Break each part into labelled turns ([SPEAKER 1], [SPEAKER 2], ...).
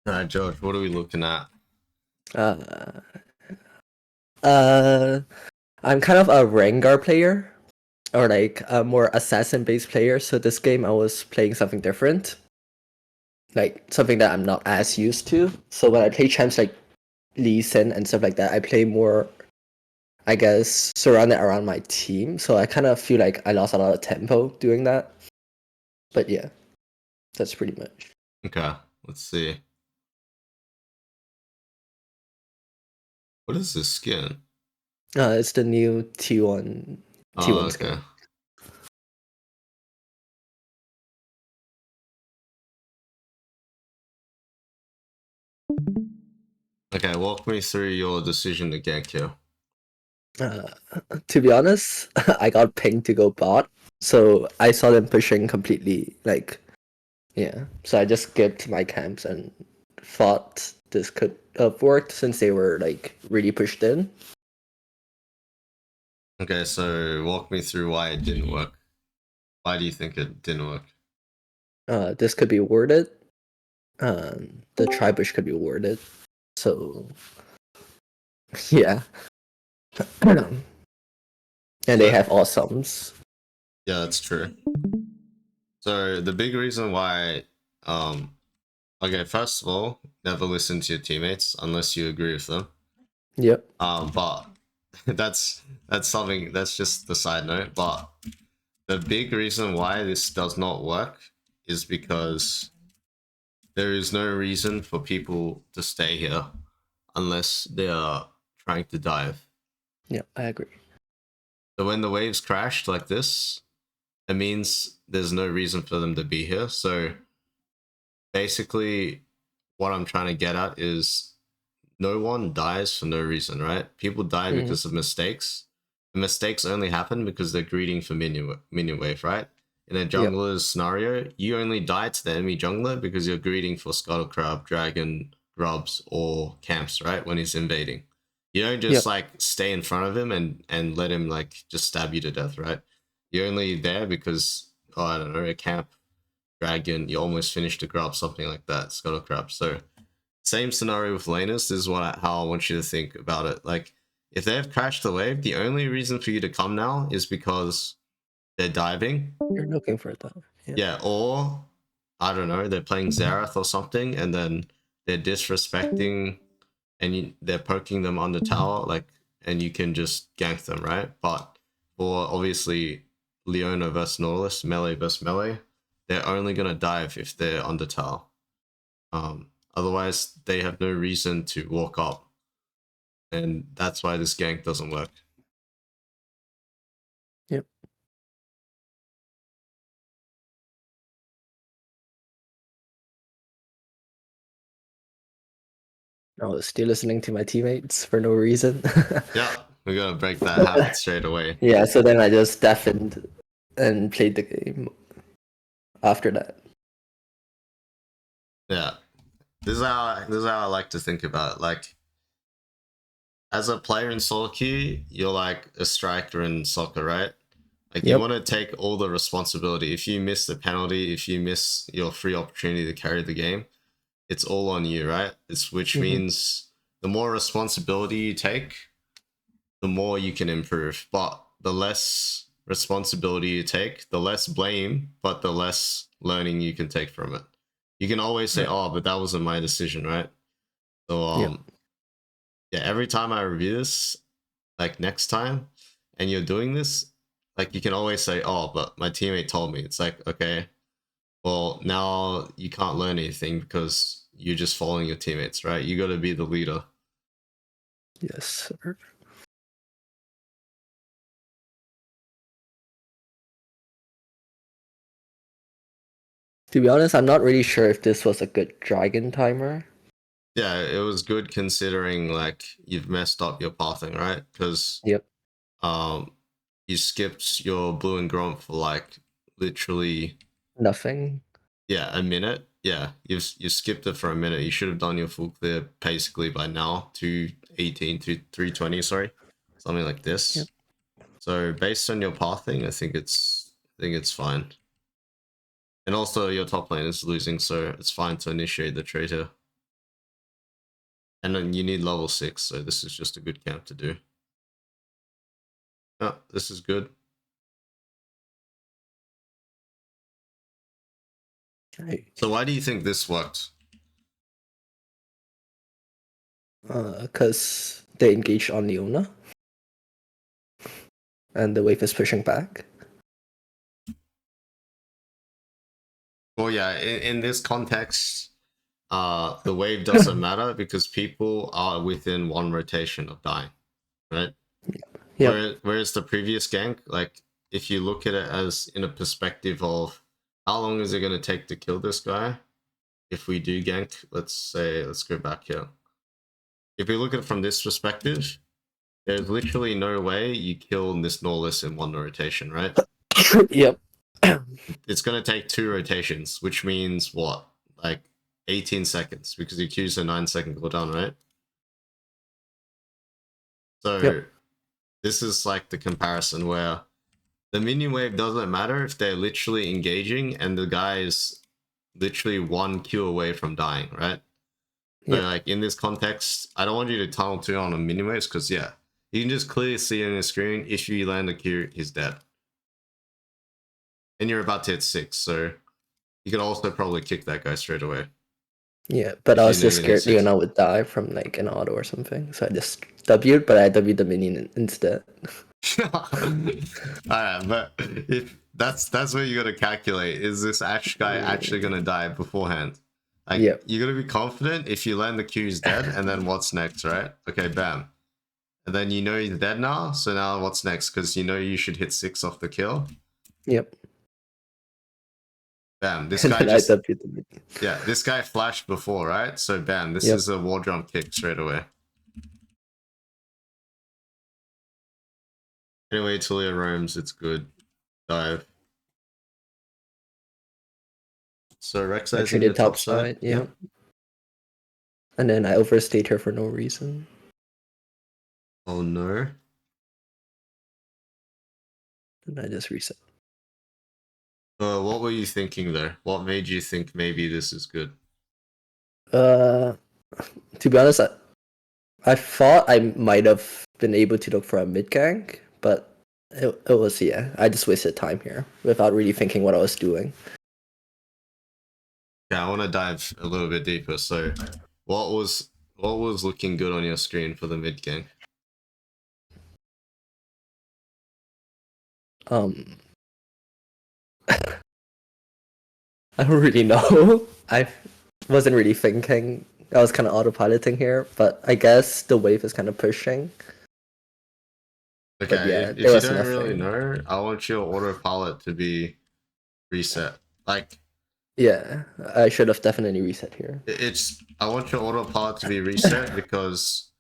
[SPEAKER 1] All right, George, what are we looking at?
[SPEAKER 2] Uh, uh, I'm kind of a Rengar player, or like a more assassin-based player. So this game I was playing something different, like something that I'm not as used to. So when I play champs like Lee Sin and stuff like that, I play more, I guess, surrounded around my team. So I kind of feel like I lost a lot of tempo doing that. But yeah, that's pretty much.
[SPEAKER 1] Okay, let's see. What is this skin?
[SPEAKER 2] It's the new T1
[SPEAKER 1] Oh,
[SPEAKER 2] T1
[SPEAKER 1] okay.
[SPEAKER 2] skin.
[SPEAKER 1] Okay, walk me through your decision to gank here.
[SPEAKER 2] Uh, to be honest, I got pinged to go bot, so I saw them pushing completely. Like, yeah, so I just skipped my camps and thought this could have worked since they were like really pushed in.
[SPEAKER 1] Okay, so walk me through why it didn't work. Why do you think it didn't work?
[SPEAKER 2] This could be warded. The tri bush could be warded. So yeah, and they
[SPEAKER 1] So,
[SPEAKER 2] have awesomes.
[SPEAKER 1] yeah, that's true. So the big reason why, um, okay, first of all, never listen to your teammates unless you agree with them.
[SPEAKER 2] Yep.
[SPEAKER 1] But that's something that's just the side note. But the big reason why this does not work is because there is no reason for people to stay here unless they are trying to dive.
[SPEAKER 2] Yep, I agree.
[SPEAKER 1] So when the waves crashed like this, it means there's no reason for them to be here. So basically, what I'm trying to get at is no one dies for no reason, right? People die
[SPEAKER 2] Mm-hmm.
[SPEAKER 1] because of mistakes. And mistakes only happen because they're greeting for minion wave, right? In a
[SPEAKER 2] Yep.
[SPEAKER 1] jungler's scenario, you only die to the enemy jungler because you're greeting for Scuttle Crab, Dragon, Grubs, or Camps, right? When he's invading. You don't just
[SPEAKER 2] Yep.
[SPEAKER 1] like stay in front of him and let him like just stab you to death, right? You're only there because, oh, I don't know, a camp, dragon, you almost finished a grub, something like that, Scuttle Crab. So same scenario with laners. This is how I want you to think about it. Like, if they've crashed the wave, the only reason for you to come now is because they're diving.
[SPEAKER 2] You're looking for that. Yeah.
[SPEAKER 1] Yeah, or I don't know, they're playing Xerath or something, and then they're disrespecting and they're poking them on the tower, like, and you can just gank them, right? But for obviously Leona versus Nautilus, melee versus melee, they're only gonna dive if they're on the tower. Otherwise, they have no reason to walk up, and that's why this gank doesn't work.
[SPEAKER 2] Yep. I was still listening to my teammates for no reason.
[SPEAKER 1] Yeah, we're gonna break that habit straight away.
[SPEAKER 2] Yeah, so then I just deafened and played the game after that.
[SPEAKER 1] Yeah, this is how I like to think about it. Like, as a player in solo queue, you're like a striker in soccer, right? Like, you
[SPEAKER 2] Yep.
[SPEAKER 1] want to take all the responsibility. If you miss the penalty, if you miss your free opportunity to carry the game, it's all on you, right? It's which
[SPEAKER 2] Mm-hmm.
[SPEAKER 1] means the more responsibility you take, the more you can improve. But the less responsibility you take, the less blame, but the less learning you can take from it. You can always say,
[SPEAKER 2] Right.
[SPEAKER 1] "Oh, but that wasn't my decision," right? So
[SPEAKER 2] Yep.
[SPEAKER 1] yeah, every time I review this, like next time, and you're doing this, like you can always say, "Oh, but my teammate told me." It's like, okay, well, now you can't learn anything because you're just following your teammates, right? You got to be the leader.
[SPEAKER 2] Yes, sir. To be honest, I'm not really sure if this was a good dragon timer.
[SPEAKER 1] Yeah, it was good considering like you've messed up your pathing, right? Because
[SPEAKER 2] Yep.
[SPEAKER 1] um you skipped your blue and grump for like literally,
[SPEAKER 2] Nothing.
[SPEAKER 1] yeah, a minute. Yeah, you skipped it for a minute. You should have done your full clear basically by now, 218 to 320, sorry, something like
[SPEAKER 2] Yep.
[SPEAKER 1] this. So based on your pathing, I think it's fine. And also your top lane is losing, so it's fine to initiate the trade here. And then you need level 6, so this is just a good camp to do. Oh, this is good.
[SPEAKER 2] Right.
[SPEAKER 1] So why do you think this worked?
[SPEAKER 2] Because they engaged on Leona, and the wave is pushing back.
[SPEAKER 1] Well, yeah, in this context, the wave doesn't matter because people are within one rotation of dying, right?
[SPEAKER 2] Yep.
[SPEAKER 1] Whereas the previous gank, like if you look at it as in a perspective of how long is it going to take to kill this guy, if we do gank, let's go back here. If we look at it from this perspective, there's literally no way you kill this Norlis in one rotation, right?
[SPEAKER 2] Yep.
[SPEAKER 1] It's going to take 2 rotations, which means what? Like 18 seconds, because you choose a 9-second cooldown, right? So
[SPEAKER 2] Yep.
[SPEAKER 1] this is like the comparison where the minion wave doesn't matter if they're literally engaging and the guy is literally 1 Q away from dying, right? So
[SPEAKER 2] Yep.
[SPEAKER 1] like in this context, I don't want you to tunnel 2 on a minion waves because yeah, you can just clearly see on your screen if you land a Q, he's dead. And you're about to hit 6, so you could also probably kick that guy straight away.
[SPEAKER 2] Yeah, but
[SPEAKER 1] If
[SPEAKER 2] I
[SPEAKER 1] you
[SPEAKER 2] was
[SPEAKER 1] know
[SPEAKER 2] just
[SPEAKER 1] you're gonna hit
[SPEAKER 2] scared
[SPEAKER 1] 6.
[SPEAKER 2] Leona would die from like an auto or something, so I just W'd, but I W'd the minion instead.
[SPEAKER 1] Alright, but if that's what you gotta calculate. Is this Ash guy actually gonna die beforehand? Like
[SPEAKER 2] Yep.
[SPEAKER 1] you gotta be confident if you land the Q is dead, and then what's next, right? Okay, bam. And then you know he's dead now, so now what's next? Because you know you should hit 6 off the kill.
[SPEAKER 2] Yep.
[SPEAKER 1] Bam. This
[SPEAKER 2] And
[SPEAKER 1] guy
[SPEAKER 2] then I
[SPEAKER 1] just
[SPEAKER 2] W'd the minion.
[SPEAKER 1] yeah, this guy flashed before, right? So bam, this
[SPEAKER 2] Yep.
[SPEAKER 1] is a wall jump kick straight away. Anyway, Talia roams, it's good. Dive. So
[SPEAKER 2] I
[SPEAKER 1] Rek'Sai's in the
[SPEAKER 2] traded top
[SPEAKER 1] top side.
[SPEAKER 2] side, yeah.
[SPEAKER 1] Yep.
[SPEAKER 2] And then I overstayed her for no reason.
[SPEAKER 1] Oh no.
[SPEAKER 2] And I just reset.
[SPEAKER 1] What were you thinking there? What made you think maybe this is good?
[SPEAKER 2] Uh, to be honest, I thought I might have been able to look for a mid gank, but it was, yeah, I just wasted time here without really thinking what I was doing.
[SPEAKER 1] Yeah, I want to dive a little bit deeper. So, what was looking good on your screen for the mid game?
[SPEAKER 2] Um, I don't really know. I wasn't really thinking. I was kind of autopiloting here, but I guess the wave is kind of pushing. But
[SPEAKER 1] Okay,
[SPEAKER 2] yeah, there
[SPEAKER 1] if you
[SPEAKER 2] was
[SPEAKER 1] don't really
[SPEAKER 2] nothing.
[SPEAKER 1] know, I want your autopilot to be reset. Like
[SPEAKER 2] Yeah, I should have definitely reset here.
[SPEAKER 1] it's I want your autopilot to be reset because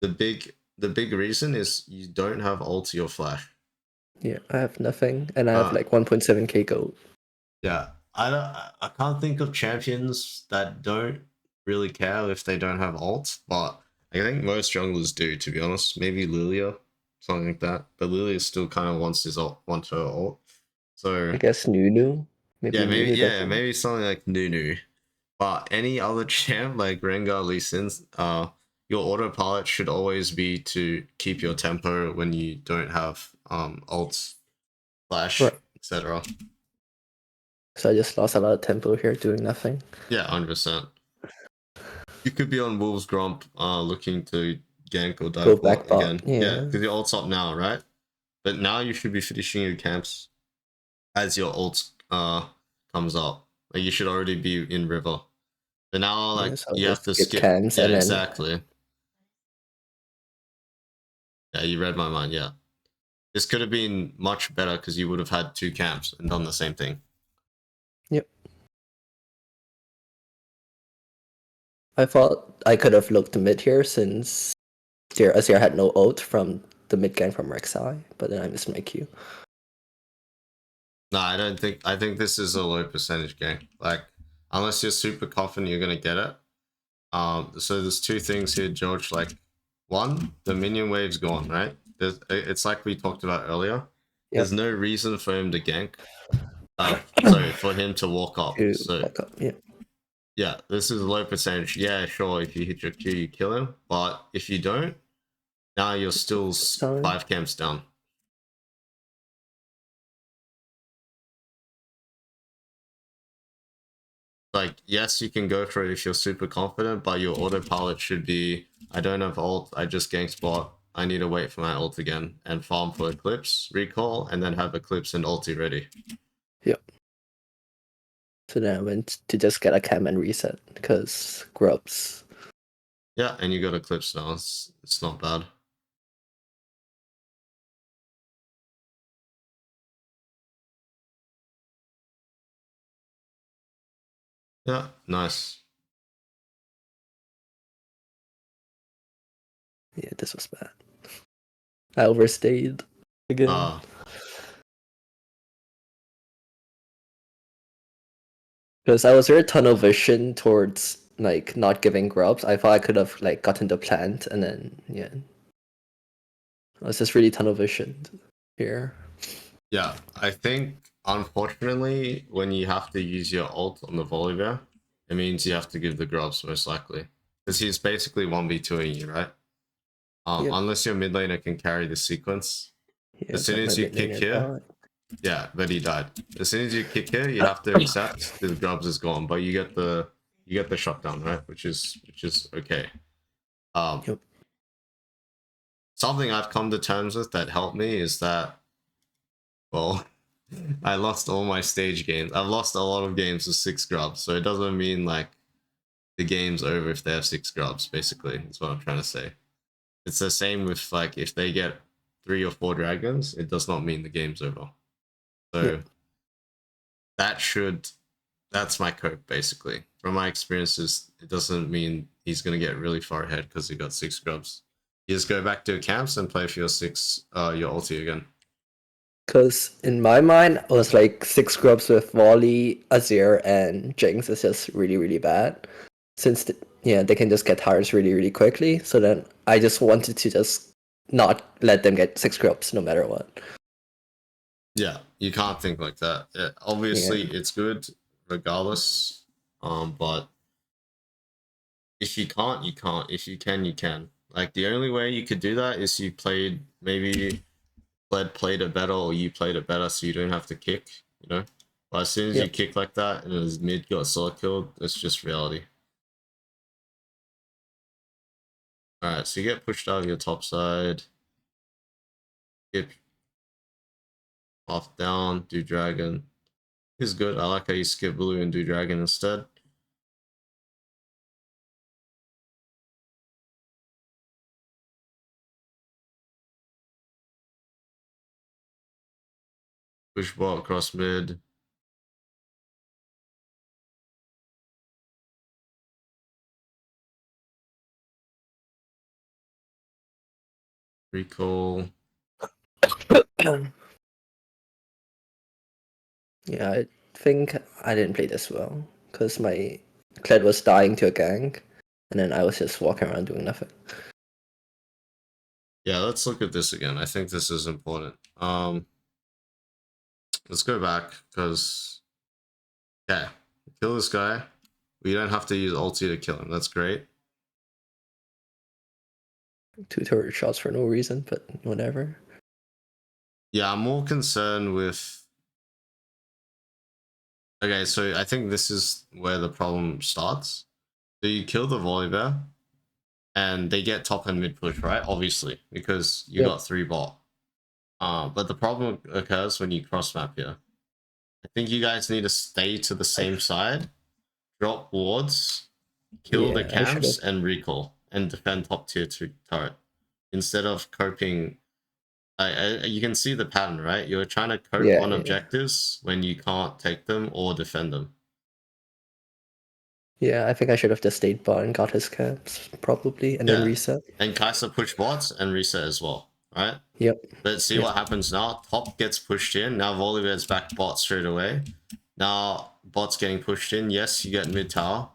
[SPEAKER 1] the big reason is you don't have ulti or flash.
[SPEAKER 2] Yeah, I have nothing, and I have
[SPEAKER 1] Uh,
[SPEAKER 2] like 1.7k gold.
[SPEAKER 1] yeah, I can't think of champions that don't really care if they don't have ult, but I think most junglers do, to be honest. Maybe Lilia, something like that. But Lilia still kind of wants her ult. So
[SPEAKER 2] I guess Nunu.
[SPEAKER 1] yeah,
[SPEAKER 2] Maybe Nunu doesn't.
[SPEAKER 1] maybe something like Nunu. But any other champ like Rengar, Lee Sin, your autopilot should always be to keep your tempo when you don't have ults, flash,
[SPEAKER 2] Right.
[SPEAKER 1] etc.
[SPEAKER 2] So I just lost a lot of tempo here doing nothing.
[SPEAKER 1] Yeah, 100%. You could be on Wolves Grump looking to gank or
[SPEAKER 2] Go
[SPEAKER 1] dive
[SPEAKER 2] back
[SPEAKER 1] bot
[SPEAKER 2] bot.
[SPEAKER 1] again. Yeah,
[SPEAKER 2] Yeah.
[SPEAKER 1] because your ult's up now, right? But now you should be finishing your camps as your ult comes up. Like you should already be in river. But now
[SPEAKER 2] Yeah.
[SPEAKER 1] like
[SPEAKER 2] So I'll
[SPEAKER 1] you have
[SPEAKER 2] just
[SPEAKER 1] to
[SPEAKER 2] skip
[SPEAKER 1] skip.
[SPEAKER 2] cams
[SPEAKER 1] Yeah,
[SPEAKER 2] and then.
[SPEAKER 1] exactly. Yeah, you read my mind, yeah. This could have been much better because you would have had 2 camps and done the same thing.
[SPEAKER 2] Yep. I thought I could have looked mid here since Azir had no ult from the mid gang from Rek'Sai, but then I missed my Q.
[SPEAKER 1] No, I think this is a low percentage game. Like, unless you're super confident you're gonna get it. So there's 2 things here, George. Like, one, the minion wave's gone, right? It's like we talked about earlier. There's
[SPEAKER 2] Yep.
[SPEAKER 1] no reason for him to gank. Sorry, for him to walk up.
[SPEAKER 2] To
[SPEAKER 1] So
[SPEAKER 2] walk up. Yeah.
[SPEAKER 1] Yeah, this is low percentage. Yeah, sure. If you hit your Q, you kill him. But if you don't, now you're still
[SPEAKER 2] Time.
[SPEAKER 1] 5 camps down. Like, yes, you can go for it if you're super confident, but your autopilot should be, I don't have ult, I just gank spot. I need to wait for my ult again and farm for Eclipse, recall, and then have Eclipse and ulti ready.
[SPEAKER 2] Yep. So then I went to just get a cam and reset because grubs.
[SPEAKER 1] Yeah, and you got Eclipse now. It's not bad. Yeah, nice.
[SPEAKER 2] Yeah, this was bad. I overstayed again.
[SPEAKER 1] Ah,
[SPEAKER 2] Because I was very tunnel vision towards like not giving grubs. I thought I could have like gotten the plant and then yeah. I was just really tunnel visioned here.
[SPEAKER 1] yeah. I think unfortunately, when you have to use your ult on the Volibear, it means you have to give the grubs most likely, because he's basically 1v2ing you, right?
[SPEAKER 2] Yep.
[SPEAKER 1] Unless your mid laner can carry the sequence.
[SPEAKER 2] Yeah,
[SPEAKER 1] As soon
[SPEAKER 2] but my
[SPEAKER 1] as you
[SPEAKER 2] mid
[SPEAKER 1] kick
[SPEAKER 2] laner
[SPEAKER 1] here,
[SPEAKER 2] died.
[SPEAKER 1] yeah, but he died. As soon as you kick here, you have to accept the grubs is gone, but you get the shutdown, right? Which is okay. Um,
[SPEAKER 2] Yep.
[SPEAKER 1] Something I've come to terms with that helped me is that, well, I lost all my stage games. I've lost a lot of games with 6 grubs, so it doesn't mean like the game's over if they have 6 grubs. Basically, is what I'm trying to say. It's the same with like if they get 3 or 4 dragons, it does not mean the game's over. So
[SPEAKER 2] Yep.
[SPEAKER 1] that should that's my cope basically. From my experiences, it doesn't mean he's gonna get really far ahead because he got 6 grubs. You just go back to camps and play for your ulti again.
[SPEAKER 2] Because in my mind, it was like 6 grubs with Volley, Azir, and Jinx is just really, really bad. Since yeah, they can just get tires really, really quickly. So then I just wanted to just not let them get 6 grubs no matter what.
[SPEAKER 1] Yeah, you can't think like that. Yeah,
[SPEAKER 2] Yeah.
[SPEAKER 1] obviously, it's good regardless. But if you can't, you can't. If you can, you can. Like the only way you could do that is you played maybe Bled played it better or you played it better, so you don't have to kick. You know. But as soon as you
[SPEAKER 2] Yep.
[SPEAKER 1] kick like that and his mid got solo killed, it's just reality. Alright, so you get pushed out of your top side. Skip off down, do dragon. Is good. I like how you skip blue and do dragon instead. Push bot across mid. Recall.
[SPEAKER 2] Yeah, I think I didn't play this well because my Kled was dying to a gank, and then I was just walking around doing nothing.
[SPEAKER 1] Yeah, let's look at this again. I think this is important. Let's go back because yeah, kill this guy. We don't have to use ulti to kill him. That's great.
[SPEAKER 2] 2 turret shots for no reason, but whatever.
[SPEAKER 1] Yeah, I'm more concerned with. Okay, so I think this is where the problem starts. So you kill the Volibear, and they get top and mid push, right? Obviously, because you
[SPEAKER 2] Yep.
[SPEAKER 1] got 3 bot. But the problem occurs when you cross map here. I think you guys need to stay to the
[SPEAKER 2] I,
[SPEAKER 1] same side, drop wards, kill the
[SPEAKER 2] yeah, I should
[SPEAKER 1] camps,
[SPEAKER 2] have.
[SPEAKER 1] and recall, and defend top tier 2 turret. Instead of coping, you can see the pattern, right? You're trying to cope
[SPEAKER 2] Yeah,
[SPEAKER 1] on
[SPEAKER 2] yeah,
[SPEAKER 1] objectives when you can't take them or defend them.
[SPEAKER 2] yeah. I think I should have just stayed bot and got his camps probably, and then
[SPEAKER 1] Yeah.
[SPEAKER 2] reset.
[SPEAKER 1] And Kai'Sa push bots and reset as well, right?
[SPEAKER 2] Yep.
[SPEAKER 1] But see
[SPEAKER 2] Yep.
[SPEAKER 1] what happens now. Top gets pushed in. Now Volibear's back bot straight away. Now bot's getting pushed in. Yes, you get mid tower,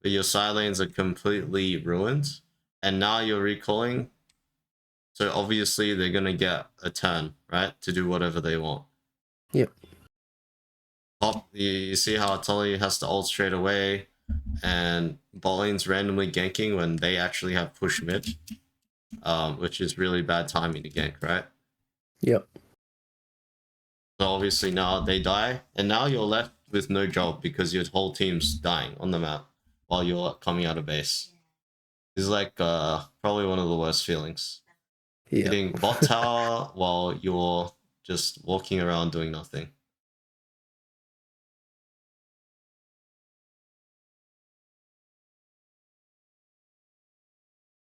[SPEAKER 1] but your side lanes are completely ruined. And now you're recalling. So obviously they're gonna get a turn, right? To do whatever they want.
[SPEAKER 2] Yep.
[SPEAKER 1] Top, you see how Tully has to ult straight away, and bot lane's randomly ganking when they actually have push mid, which is really bad timing to gank, right?
[SPEAKER 2] Yep.
[SPEAKER 1] So obviously now they die, and now you're left with no job because your whole team's dying on the map while you're coming out of base. It's like probably one of the worst feelings.
[SPEAKER 2] Yep.
[SPEAKER 1] Hitting bot tower while you're just walking around doing nothing.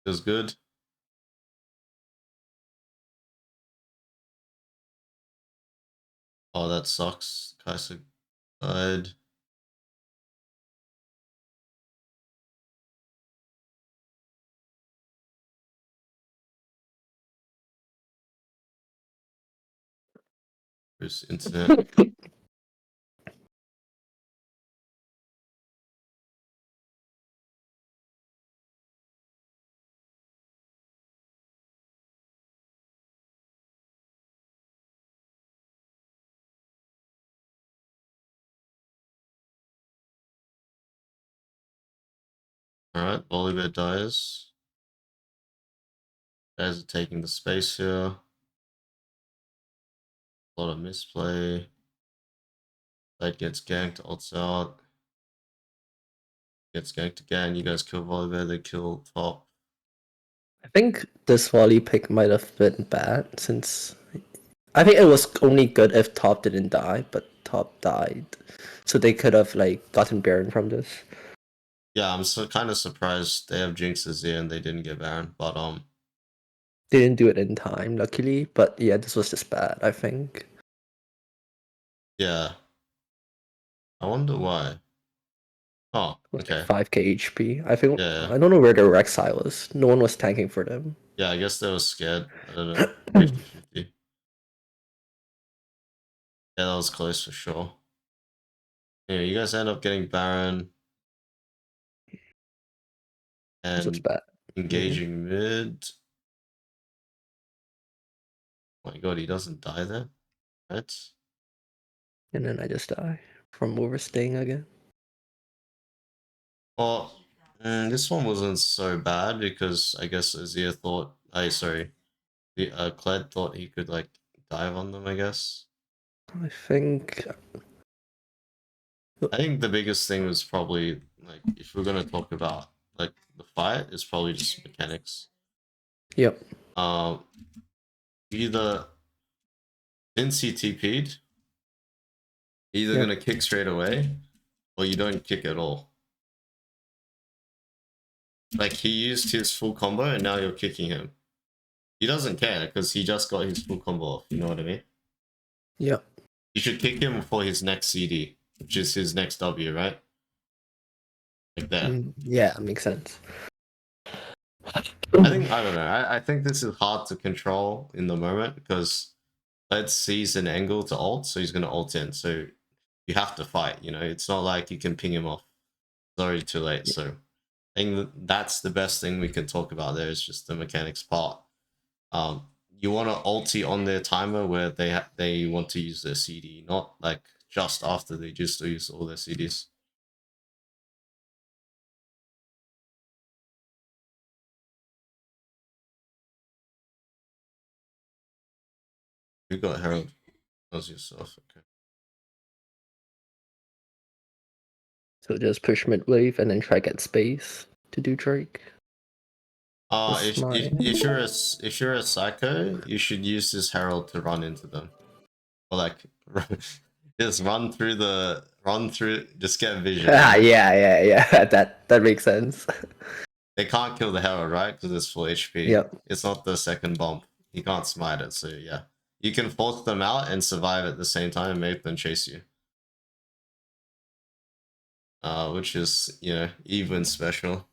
[SPEAKER 1] Feels good. Oh, that sucks. Kai'Sa died. There's internet. Alright, Volibear dies. Guys are taking the space here. A lot of misplay. Side gets ganked, ults out. Gets ganked again. You guys kill Volibear, they kill top.
[SPEAKER 2] I think this volley pick might have been bad since I think it was only good if top didn't die, but top died. So they could have like gotten Baron from this.
[SPEAKER 1] Yeah, I'm so kind of surprised they have Jinxes here and they didn't get Baron, but
[SPEAKER 2] They didn't do it in time, luckily. But yeah, this was just bad, I think.
[SPEAKER 1] yeah. I wonder why. Oh,
[SPEAKER 2] It was like
[SPEAKER 1] okay.
[SPEAKER 2] 5k HP. I think
[SPEAKER 1] Yeah,
[SPEAKER 2] I don't know where the Rek'Sai was. No one was tanking for them.
[SPEAKER 1] yeah. I guess they were scared. I don't know. 50-50. Yeah, that was close for sure. Yeah, you guys end up getting Baron
[SPEAKER 2] This was
[SPEAKER 1] and
[SPEAKER 2] bad. Yeah.
[SPEAKER 1] engaging mid. Oh my god, he doesn't die there, right?
[SPEAKER 2] And then I just die from overstaying again.
[SPEAKER 1] Well, this one wasn't so bad because I guess Azir thought, sorry, the Kled thought he could like dive on them. I guess.
[SPEAKER 2] I think
[SPEAKER 1] I think the biggest thing was probably like if we're gonna talk about like the fight, it's probably just mechanics.
[SPEAKER 2] yep.
[SPEAKER 1] Um, either since he TP'd, either
[SPEAKER 2] Yep.
[SPEAKER 1] gonna kick straight away or you don't kick at all. Like he used his full combo and now you're kicking him. He doesn't care because he just got his full combo off. You know what I mean?
[SPEAKER 2] Yep.
[SPEAKER 1] You should kick him for his next CD, which is his next W, right? Like that.
[SPEAKER 2] Yeah, makes sense.
[SPEAKER 1] I don't know. I think this is hard to control in the moment because let's seize an angle to ult, so he's gonna ult in. So you have to fight. You know, it's not like you can ping him off. It's already too late. So I think that's the best thing we can talk about. There is just the mechanics part. You want to ulti on their timer where they want to use their CD, not like just after they just use all their CDs. You got Herald. As yourself. Okay.
[SPEAKER 2] So just push mid wave and then try get space to do Drake. That's my
[SPEAKER 1] If you're a psycho, you should use this Herald to run into them, or like just run through, just get vision. You know?
[SPEAKER 2] Yeah. That makes sense.
[SPEAKER 1] They can't kill the Herald, right? Because it's full HP.
[SPEAKER 2] Yep.
[SPEAKER 1] It's not the second bump. He can't smite it, so yeah, you can force them out and survive at the same time and make them chase you. Which is even special.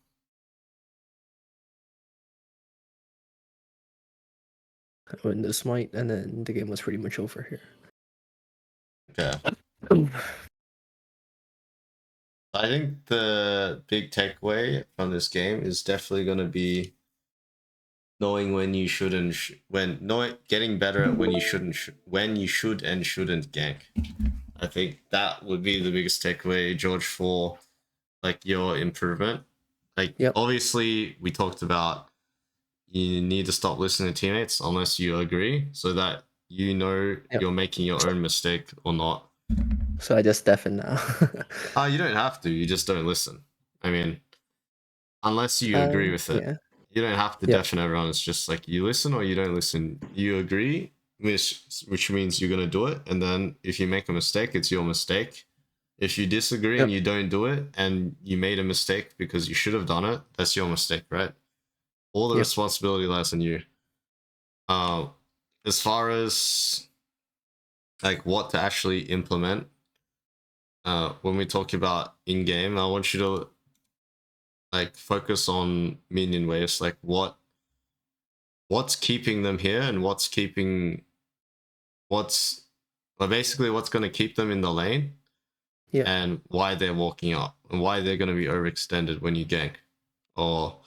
[SPEAKER 2] I win this smite, and then the game was pretty much over here.
[SPEAKER 1] Okay. I think the big takeaway from this game is definitely going to be knowing when you should and getting better at when you when you should and shouldn't gank. I think that would be the biggest takeaway, George, for like your improvement. Like
[SPEAKER 2] Yep.
[SPEAKER 1] obviously we talked about you need to stop listening to teammates unless you agree, so that you know
[SPEAKER 2] Yep.
[SPEAKER 1] you're making your own mistake or not.
[SPEAKER 2] So I just deafen now.
[SPEAKER 1] You don't have to. You just don't listen. I mean, unless you agree with it,
[SPEAKER 2] Yeah.
[SPEAKER 1] you don't have to
[SPEAKER 2] Yep.
[SPEAKER 1] deafen everyone. It's just like you listen or you don't listen. You agree, which means you're gonna do it, and then if you make a mistake, it's your mistake. If you disagree and
[SPEAKER 2] Yep.
[SPEAKER 1] you don't do it, and you made a mistake because you should have done it, that's your mistake, right? All the
[SPEAKER 2] Yep.
[SPEAKER 1] responsibility lies on you. Uh, as far as like what to actually implement, when we talk about in game, I want you to like focus on minion waves, like what's keeping them here and what's well, basically what's going to keep them in the lane
[SPEAKER 2] Yep.
[SPEAKER 1] and why they're walking up and why they're going to be overextended when you gank, or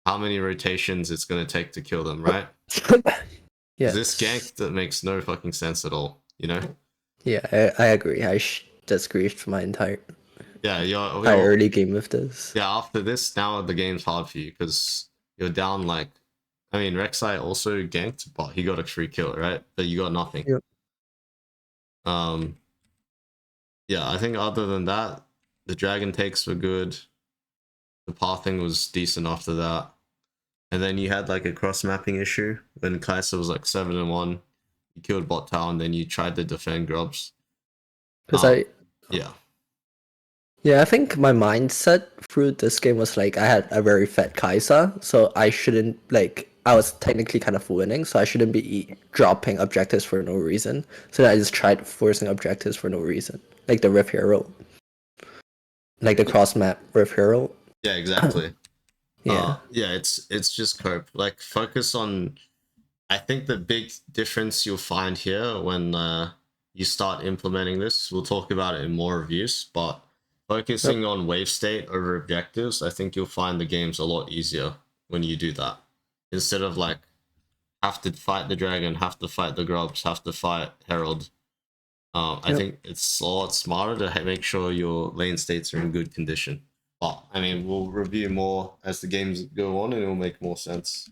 [SPEAKER 1] how many rotations it's going to take to kill them, right? Because this
[SPEAKER 2] Yes.
[SPEAKER 1] gank that makes no fucking sense at all, you know?
[SPEAKER 2] Yeah, I agree. I just griefed my entire
[SPEAKER 1] Yeah,
[SPEAKER 2] early game with this.
[SPEAKER 1] yeah. After this, now the game's hard for you because you're down like, I mean, Rek'Sai also ganked, but he got a free kill, right? But you got nothing.
[SPEAKER 2] Yep.
[SPEAKER 1] Um, yeah, I think other than that, the dragon takes were good. The pathing was decent after that. And then you had like a cross mapping issue when Kai'Sa was like 7-1. You killed bot tower and then you tried to defend grubs.
[SPEAKER 2] Because I
[SPEAKER 1] Yeah.
[SPEAKER 2] Yeah, I think my mindset through this game was like I had a very fat Kaisa, so I shouldn't like I was technically kind of winning, so I shouldn't be dropping objectives for no reason. So I just tried forcing objectives for no reason, like the Rift Hero, like the cross map Rift Hero.
[SPEAKER 1] Yeah, exactly.
[SPEAKER 2] Yeah,
[SPEAKER 1] Yeah, it's just cope. Like focus on, I think the big difference you'll find here when you start implementing this, we'll talk about it in more reviews, but
[SPEAKER 2] yep,
[SPEAKER 1] focusing on wave state over objectives, I think you'll find the game's a lot easier when you do that. Instead of like have to fight the dragon, have to fight the grubs, have to fight Herald. I
[SPEAKER 2] yep.
[SPEAKER 1] think it's a lot smarter to make sure your lane states are in good condition. But I mean, we'll review more as the games go on, and it'll make more sense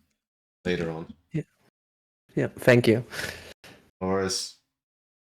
[SPEAKER 1] later on.
[SPEAKER 2] Yeah, yeah. Thank you.
[SPEAKER 1] Or as